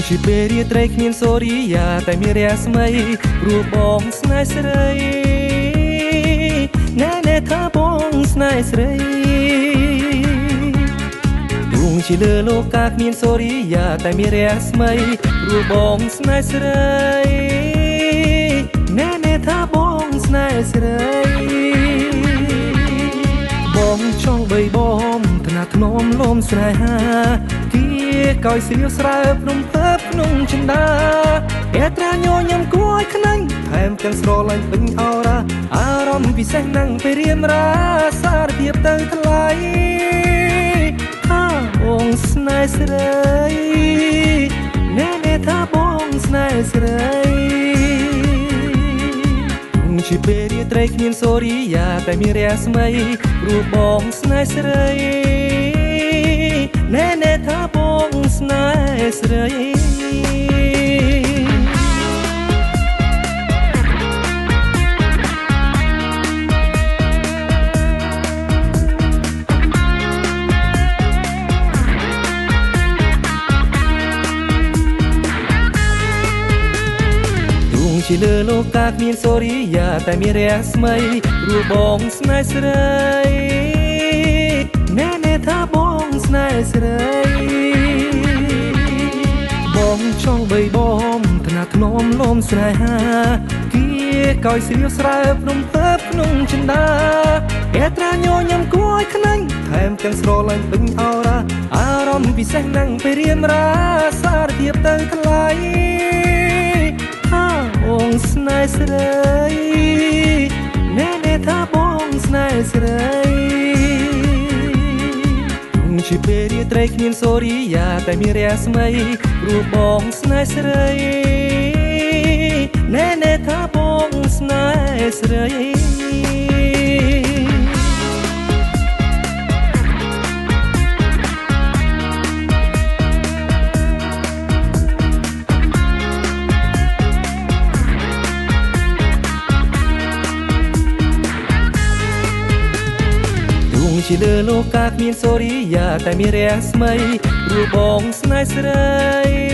ជាពេលរាត្រីគ្មានសូរិយាតែមានរស្មីព្រោះបងស្នេហ៍ស្រីណែថាបងស្នេហ៍ស្រីដួងជាលើលោកាគ្មានសូរិយាតែមានរស្មីព្រោះបងស្នេហ៍ស្រីណែថាបងស្នេហ៍ស្រីបងចង់បីបងថ្នាក់ថ្នមលំស្នេហាកោយស្រៀវស្រើភ្នំភើបក្នុងចិន្តាអែត្រាញញឹមគួរឲ្យខ្នាញ់ថែមទាំងស្រលាញ់ពេញអរ៉ាអារម្មណ៍ពិសេសណាំងពេលរៀមរាសារភាពទៅថ្លៃថាបងស្នេហ៍ស្រីណែថាបងស្នេហ៍ស្រីជាពេលរាត្រីគ្មានសូរិយាតែមានរស្មីព្រោះបងស្នេហ៍ស្រីណែថាបងស្នេហ៍ស្រីជាលើលោកាគ្មានសូរិយាតែមានរស្មីព្រោះបងស្នេហ៍ស្រីណែថាបងស្នេហ៍ស្រីបងចង់បីបងថ្នាក់ថ្នមលំស្នេហាកោយស្រៀវស្រើភ្នំភើបក្នុងចិន្តាអែត្រាញញឹមគួរឲ្យខ្នាញ់ថែមទាំងស្រលាញ់ពេញអរ៉ាអារម្មណ៍ពិសេសណាំងពេលរៀមរាសារភាពទៅថ្លៃថាបងស្នេហ៍ស្រីណែថាបងស្នេហ៍ស្រីជាពេលរាត្រីគ្មានសូរិយាតែមានរស្មីព្រោះបងស្នេហ៍ស្រីណែថាបងស្នេហ៍ស្រីជាលើលោកាគ្មានសូរិយាតែមានរស្មីព្រោះបងស្នេហ៍ស្រី